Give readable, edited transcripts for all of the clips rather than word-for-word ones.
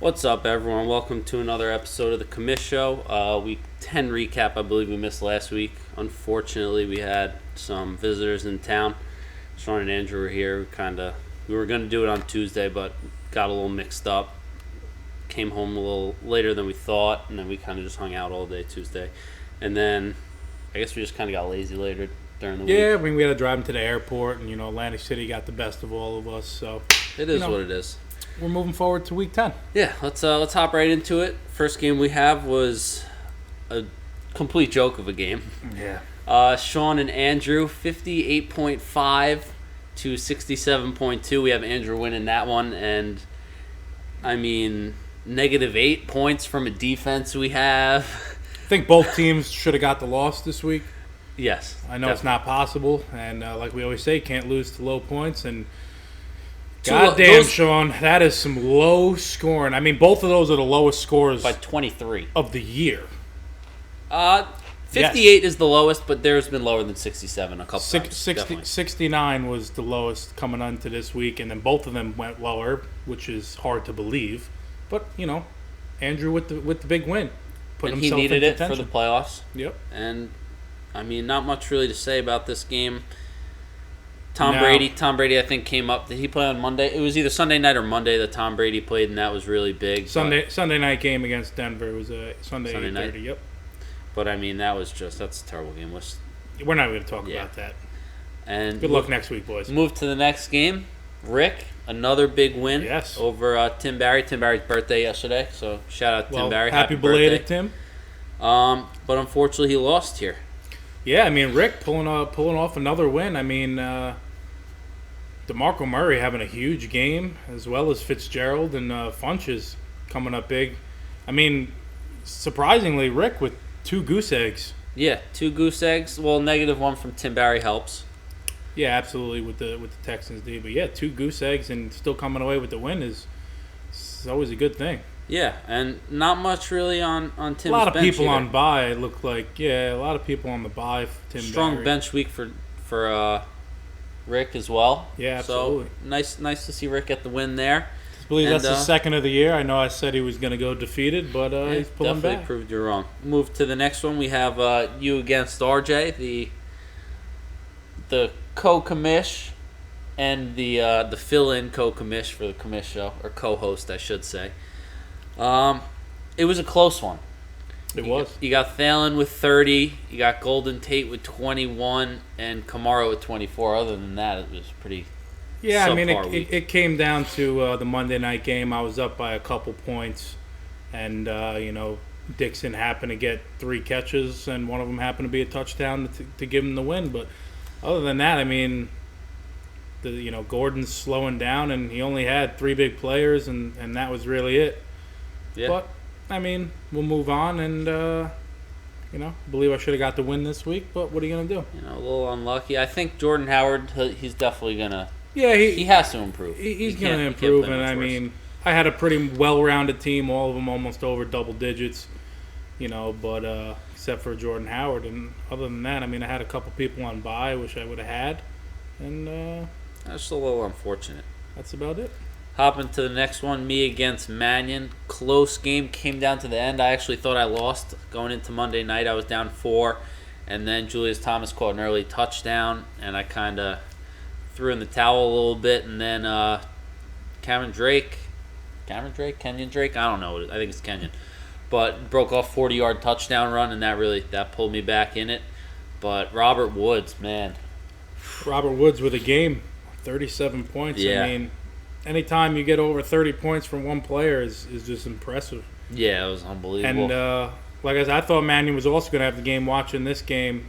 What's up, everyone? Welcome to another episode of the Commish Show. Week 10 recap, I believe we missed last week. Unfortunately, we had some visitors in town. Sean and Andrew were here. We were going to do it on Tuesday, but got a little mixed up. Came home a little later than we thought, and then we kind of just hung out all day Tuesday. And then I guess we just kind of got lazy later during the week. Yeah, I mean, we had to drive them to the airport, and, Atlantic City got the best of all of us. So It is what it is. We're moving forward to week 10. Yeah, let's hop right into it. First game we have was a complete joke of a game. Yeah. Sean and Andrew, 58.5 to 67.2. We have Andrew winning that one, and I mean, -8 points from a defense we have. I think both teams should have got the loss this week. Yes. I know It's not possible, and like we always say, can't lose to low points. And Sean, that is some low scoring. I mean, both of those are the lowest scores by 23 of the year. 58 is the lowest, but there's been lower than 67 a couple times. 69 was the lowest coming onto this week, and then both of them went lower, which is hard to believe. But Andrew with the big win, and he needed it for the playoffs. Yep. And I mean, not much really to say about this game. Tom Brady, I think, came up. Did he play on Monday? It was either Sunday night or Monday that Tom Brady played, and that was really big. Sunday night game against Denver. It was a Sunday 8:30. Night. Yep. But I mean, that's a terrible game. We're not going to talk about that. And good luck next week, boys. Move to the next game. Rick, another big win. Yes. Over Tim Barry. Tim Barry's birthday yesterday, so shout out Tim Barry. Happy belated, Tim. But unfortunately, he lost here. Yeah, I mean, Rick pulling off another win. I mean, DeMarco Murray having a huge game, as well as Fitzgerald and Funches coming up big. I mean, surprisingly, Rick with 2 goose eggs. Yeah, 2 goose eggs. Well, -1 from Tim Barry helps. Yeah, absolutely with the Texans D. But yeah, 2 goose eggs and still coming away with the win is always a good thing. Yeah, and not much really on Tim's bench. A lot of people either. On bye, it looked like. Yeah, a lot of people on the bye for Tim Strong Barry. bench week for Rick as well. Yeah, absolutely. So nice to see Rick get the win there. I believe that's the second of the year. I know I said he was going to go defeated, but he's pulling back. Definitely proved you wrong. Move to the next one. We have you against RJ, the co-commish and the fill-in co-commish for the commish show, or co-host, I should say. It was a close one. It was. You got Thalen with 30. You got Golden Tate with 21, and Kamara with 24. Other than that, it was pretty. Yeah, I mean, it came down to the Monday night game. I was up by a couple points, and Dixon happened to get 3 catches, and one of them happened to be a touchdown to give him the win. But other than that, I mean, Gordon's slowing down, and he only had 3 big players, and that was really it. Yeah. But I mean, we'll move on, and believe I should have got the win this week. But what are you gonna do? A little unlucky. I think Jordan Howard, he's definitely gonna. Yeah, he has to improve. He's going to improve, and I mean, I had a pretty well-rounded team, all of them almost over double digits, but except for Jordan Howard. And other than that, I mean, I had a couple people on bye, which I would have had, and that's a little unfortunate. That's about it. Hopping to the next one, me against Mannion. Close game, came down to the end. I actually thought I lost going into Monday night. I was down 4, and then Julius Thomas caught an early touchdown, and I kind of threw in the towel a little bit, and then Kenyon Drake, I don't know, I think it's Kenyon, but broke off 40-yard touchdown run, and that pulled me back in it. But Robert Woods with a game, 37 points. Yeah. I mean, anytime you get over 30 points from one player is just impressive. Yeah, it was unbelievable. And like I said, I thought Mannion was also going to have the game watching this game,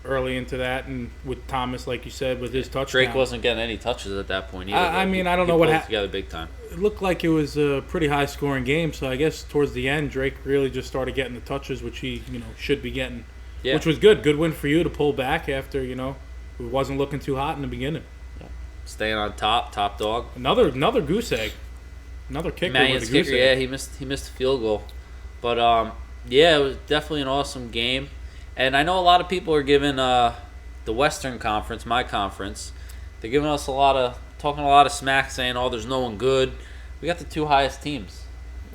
early into that, and with Thomas, like you said, with his touchdown. Drake wasn't getting any touches at that point either. I mean, I don't know what happened. Together big time. It looked like it was a pretty high-scoring game, so I guess towards the end, Drake really just started getting the touches, which he, should be getting. Yeah. Which was good. Good win for you to pull back after, it wasn't looking too hot in the beginning. Yeah. Staying on top dog. Another goose egg. Another kicker Mannion's with a goose kicker, egg. Yeah, he missed a field goal. But, yeah, it was definitely an awesome game. And I know a lot of people are giving the Western Conference, my conference, they're giving us talking a lot of smack, saying, "Oh, there's no one good." We got the 2 highest teams.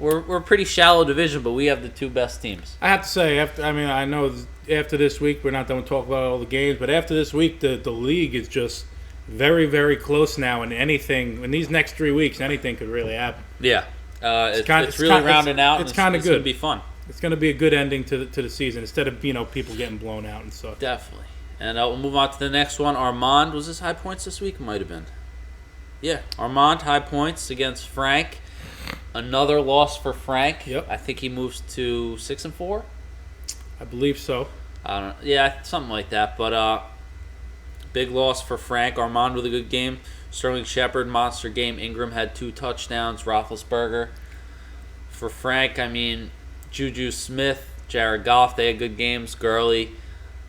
we're a pretty shallow division, but we have the two best teams. I have to say, I know after this week we're not done to talk about all the games, but after this week the league is just very, very close now, and in these next 3 weeks, anything could really happen. Yeah, it's really rounding out. It's kind of good. It's gonna be fun. It's gonna be a good ending to the season instead of people getting blown out and stuff. Definitely. And we'll move on to the next one. Armand, was this high points this week? Might have been. Yeah, Armand, high points against Frank. Another loss for Frank. Yep. I think he moves to 6-4. I believe so. I don't know. Yeah, something like that. But big loss for Frank. Armand with a good game. Sterling Shepard, monster game. Ingram had 2 touchdowns. Roethlisberger. For Frank, I mean, Juju Smith, Jared Goff, they had good games. Gurley.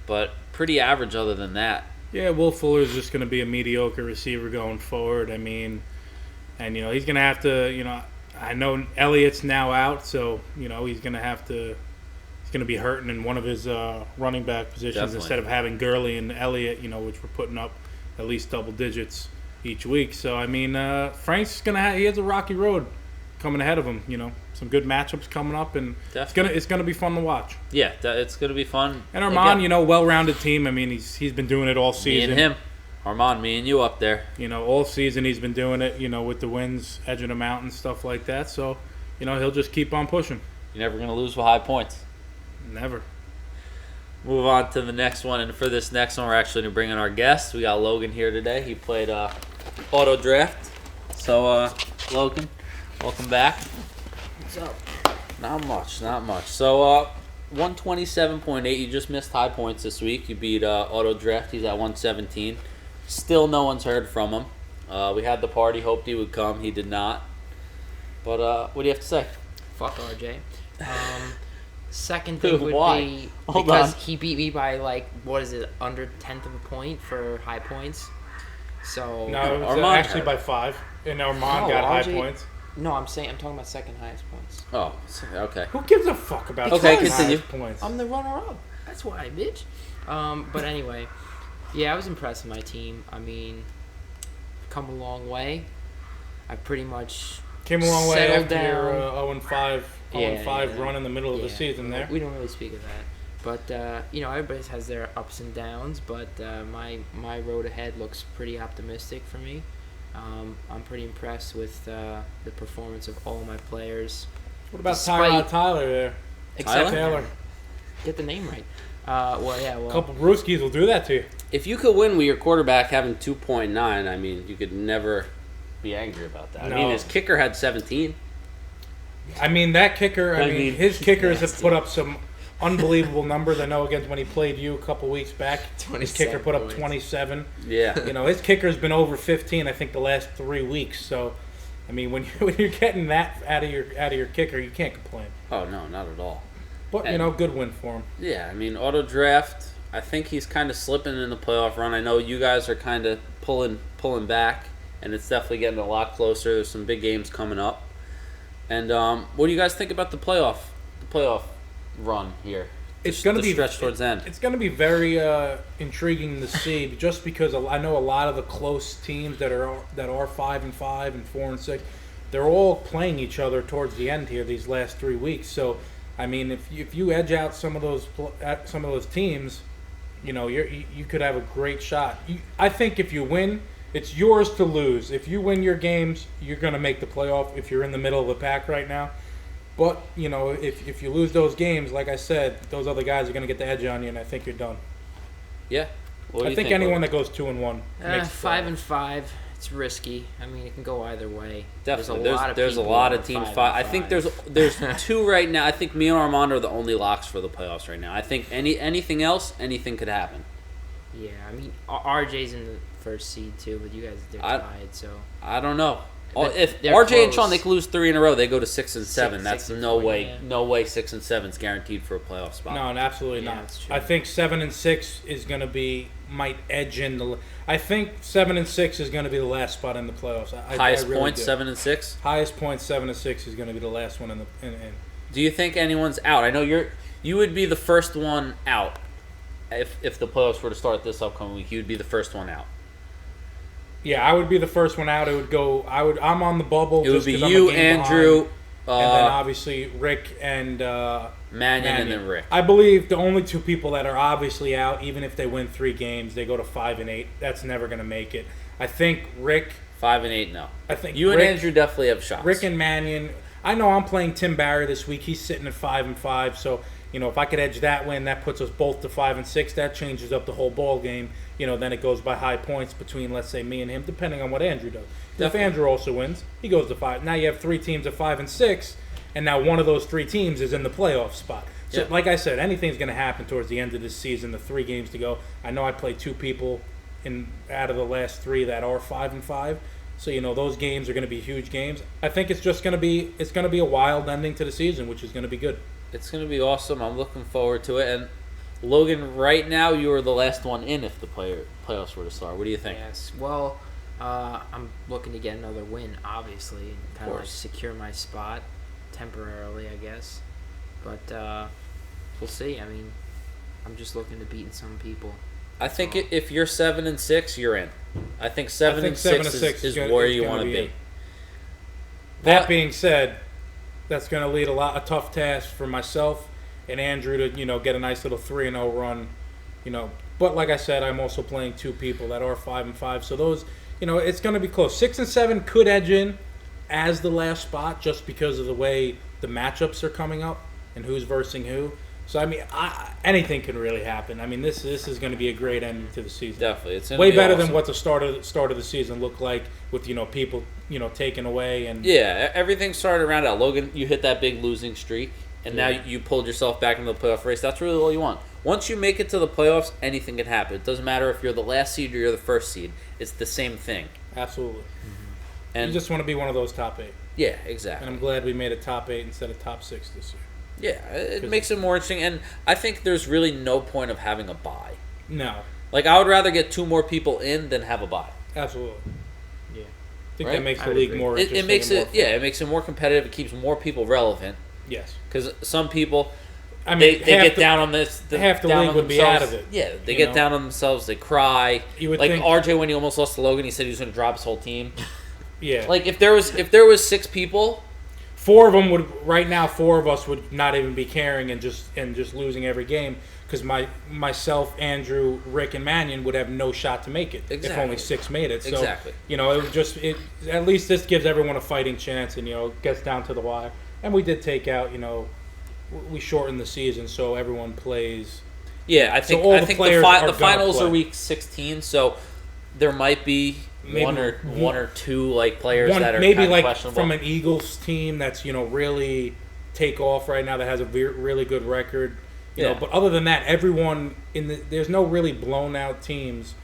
But pretty average other than that. Yeah, Will Fuller is just going to be a mediocre receiver going forward. I mean, and, he's going to have to, I know Elliott's now out, so, he's going to have to, he's going to be hurting in one of his running back positions. Definitely. Instead of having Gurley and Elliott, which were putting up at least double digits each week. So, I mean, Frank's going to he has a rocky road coming ahead of him, some good matchups coming up, and it's gonna be fun to watch. Yeah, it's gonna be fun. And Armand, well-rounded team. I mean, he's been doing it all season. Me and him, Armand, me and you up there. All season he's been doing it. With the wins edging him out and stuff like that. So, he'll just keep on pushing. You're never gonna lose with high points. Never. Move on to the next one, and for this next one, we're actually gonna bring in our guest. We got Logan here today. He played auto draft. So, Logan, welcome back. What's up? Not much. So, 127.8. You just missed high points this week. You beat auto draft. He's at 117. Still, no one's heard from him. We had the party. Hoped he would come. He did not. But what do you have to say? Fuck RJ. Second thing would Why? be Hold because on. he beat me by under 1/10 of a point for high points. So No, it was Armand actually hurt. by 5, and Armand No, got high RJ points. No, I'm talking about second highest points. Oh, okay. Who gives a fuck about Okay, second continue. highest points? I'm the runner-up. That's why, bitch. But anyway, yeah, I was impressed with my team. I mean, come a long way. I pretty much Came a long way settled after down. your 0-5 run in the middle of the Yeah. season there. We don't really speak of that. But, everybody has their ups and downs, but my road ahead looks pretty optimistic for me. I'm pretty impressed with the performance of all my players. What about Despite- Tyler there? Except Taylor. Get the name right. A couple brewskis will do that to you. If you could win with your quarterback having 2.9, I mean, you could never be angry about that. No. I mean, his kicker had 17. I mean, that kicker, mean, his kickers have put up some unbelievable numbers. I know against when he played you a couple weeks back, his kicker put up 27. Yeah. His kicker's been over 15, I think, the last 3 weeks. So, I mean, when you're getting that out of your kicker, you can't complain. Oh, no, not at all. But, good win for him. Yeah, I mean, auto draft, I think he's kind of slipping in the playoff run. I know you guys are kind of pulling back, and it's definitely getting a lot closer. There's some big games coming up. And what do you guys think about the playoff run here? It's going to be stretch towards the end. It's going to be very intriguing to see, just because I know a lot of the close teams that are 5-5 and 4 and 6, they're all playing each other towards the end here these last 3 weeks. So, I mean, if you edge out some of those teams, you could have a great shot. I think if you win, it's yours to lose. If you win your games, you're going to make the playoff if you're in the middle of the pack right now. But, if you lose those games, like I said, those other guys are going to get the edge on you, and I think you're done. Yeah. I think anyone that goes 2-1 makes 5-5. It's risky. I mean, it can go either way. Definitely. There's a lot of teams. teams. I think there's two right now. I think me and Armand are the only locks for the playoffs right now. I think anything else, anything could happen. Yeah, I mean, RJ's in the first seed too, but you guys they're tied. So I don't know. If They're RJ close. and Sean, they could lose 3 in a row, they go to 6 and 7. That's 6 and no 4, way. yeah. No way 6 and 7 is guaranteed for a playoff spot. No, absolutely Yeah, not. that's true. I think 7 and 6 is going to might edge in the. I think 7 and 6 is going to be the last spot in the playoffs. Highest I really points do. 7 and 6. Highest points 7 and 6 is going to be the last one in the. Do you think anyone's out? I know you would be the first one out if the playoffs were to start this upcoming week. You would be the first one out. Yeah, I would be the first one out. It would go. I'm on the bubble. It would just be 'cause I'm a you, game Andrew, and then obviously Rick and Mannion and then Rick. I believe the only two people that are obviously out, even if they win 3 games, they go to 5-8. That's never going to make it. I think Rick 5-8, no. I think you Rick, and Andrew definitely have shots. Rick and Mannion. I know I'm playing Tim Barry this week. He's sitting at 5-5. So if I could edge that win, that puts us both to 5-6. That changes up the whole ball game. Then it goes by high points between, let's say, me and him, depending on what Andrew does. If Andrew also wins, he goes to 5. Now you have 3 teams at 5-6, and now one of those 3 teams is in the playoff spot. So, like I said, anything's going to happen towards the end of this season. The 3 games to go. I know I played 2 people out of the last 3 that are 5-5. So those games are going to be huge games. I think it's just going to be a wild ending to the season, which is going to be good. It's going to be awesome. I'm looking forward to it. And Logan, right now you are the last one in if the playoffs were to start. What do you think? Yes. Well, I'm looking to get another win, obviously, and kind of like secure my spot temporarily, I guess. But we'll see. I mean, I'm just looking to beat some people. I think if you're 7-6, you're in. I think 7-6 is where you want to be. That being said, that's going to lead a tough task for myself and Andrew to get a nice little 3-0 run. But like I said, I'm also playing 2 people that are 5-5. So those, it's going to be close. 6-7 could edge in as the last spot just because of the way the matchups are coming up and who's versing who. So, I mean, anything can really happen. I mean, this is going to be a great ending to the season. Definitely. It's way better than what the start of the season looked like with, people, taken away. And yeah, everything started around out. Logan, you hit that big losing streak, and now you pulled yourself back into the playoff race. That's really all you want. Once you make it to the playoffs, anything can happen. It doesn't matter if you're the last seed or you're the first seed. It's the same thing. Absolutely. Mm-hmm. And you just want to be one of those top 8. Yeah, exactly. And I'm glad we made a top 8 instead of top 6 this year. Yeah, it makes it more interesting, and I think there's really no point of having a bye. No. Like, I would rather get 2 more people in than have a bye. Absolutely. Yeah. I think that makes the league more interesting. It makes it makes it more competitive. It keeps more people relevant. Yes. Because some people, I mean, they get down on this. Half the league would be out of it. Yeah, they get down on themselves. They cry. You would like think, RJ when he almost lost to Logan, he said he was going to drop his whole team. Yeah. Like if there was 6 people. 4 of them would right now. 4 of us would not even be caring and just losing every game because myself, Andrew, Rick, and Mannion would have no shot to make it if only 6 made it. So, exactly. It was just at least this gives everyone a fighting chance and gets down to the wire. And we did take out we shortened the season so everyone plays. Yeah, I think the finals are week 16, so there might be maybe one or 2 like players that are maybe like questionable. From an Eagles team that's really take off right now that has a really good record. But other than that, everyone there's no really blown out teams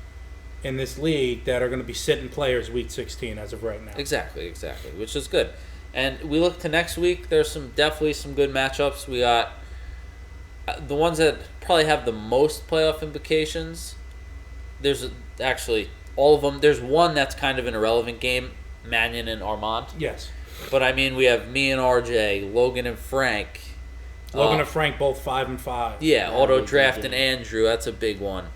in this league that are going to be sitting players week 16 as of right now. Exactly, which is good. And we look to next week. There's definitely some good matchups. We got the ones that probably have the most playoff implications. There's actually all of them. There's one that's kind of an irrelevant game, Mannion and Armand. Yes. But I mean, we have me and RJ, Logan and Frank. Logan and Frank both 5-5. Yeah, auto draft and Andrew. That's a big one.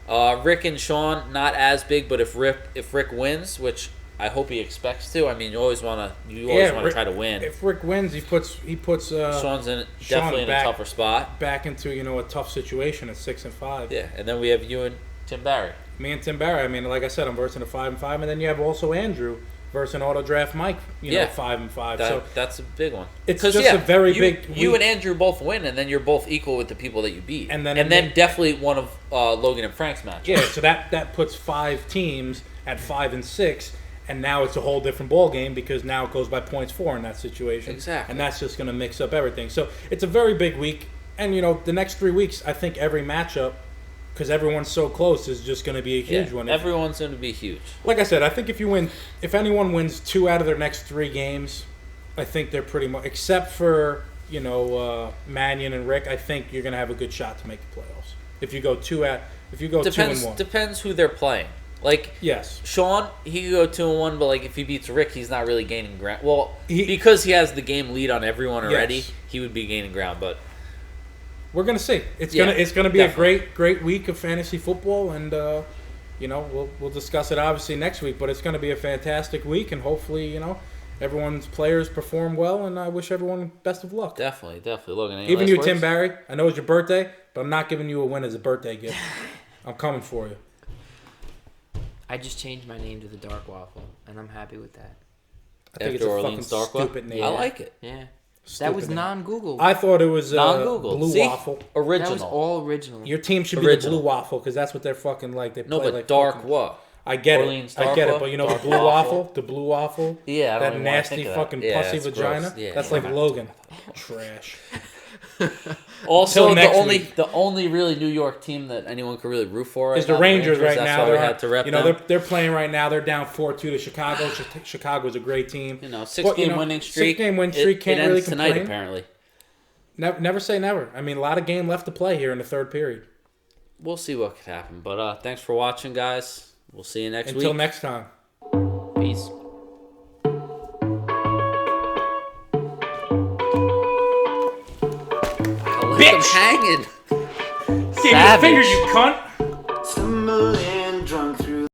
Rick and Sean, not as big, but if Rick wins, which I hope he expects to. I mean, you always want to try to win. If Rick wins, he puts Sean's definitely in a tougher spot. Back into a tough situation at 6-5. Yeah, and then we have you and Tim Barry. Me and Tim Barry. I mean, like I said, I'm versing a 5-5, and then you have also Andrew versus auto draft Mike. 5-5. So that's a big one. It's just a very big. You and Andrew both win, and then you're both equal with the people that you beat. And then definitely one of Logan and Frank's matches. Yeah, so that puts 5 teams at 5-6. And now it's a whole different ball game because now it goes by points for in that situation. Exactly. And that's just going to mix up everything. So it's a very big week. And, the next 3 weeks, I think every matchup, because everyone's so close, is just going to be a huge one. Everyone's going to be huge. Like I said, I think if anyone wins 2 out of their next 3 games, I think they're pretty much, except for, Mannion and Rick, I think you're going to have a good shot to make the playoffs. If you go 2-1. Depends who they're playing. Like, yes, Sean, he could go 2-1, but like if he beats Rick, he's not really gaining ground. Well, because he has the game lead on everyone already, he would be gaining ground. But we're gonna see. It's gonna be definitely a great week of fantasy football, and we'll discuss it obviously next week. But it's gonna be a fantastic week, and hopefully everyone's players perform well, and I wish everyone best of luck. Definitely. Logan, any Even last you, words? Tim Barry. I know it's your birthday, but I'm not giving you a win as a birthday gift. I'm coming for you. I just changed my name to the Dark Waffle, and I'm happy with that. I think After it's a Orleans fucking Darkwa? stupid name. I like it. Yeah. Stupid That was name. non-Google. I thought it was Non-Google. Blue See? Waffle. Original. That was all original. Your team should be Original. the Blue Waffle because that's what they're fucking like. They No, play but like dark fucking, what? I get Orleans it. I get Darkwa? it. But you know Dark the Blue waffle? waffle? The Blue Waffle? Yeah, I don't that even wanna nasty think of fucking that. Yeah, pussy that's vagina? gross. Yeah, that's yeah. like Logan. Trash. Also, Till next the only really New York team that anyone could really root for right Is the now, Rangers right That's now? why we They're had to rep you know them. they're playing right now. They're down 4-2 to Chicago. Chicago's a great team. You know, But, six-game winning streak. 6-game win streak. Can't it really ends tonight, complain. apparently. Never say never. I mean, a lot of game left to play here in the third period. We'll see what could happen. But thanks for watching, guys. We'll see you next Until week. next time. Peace. I left them hanging. Give me the finger, you cunt.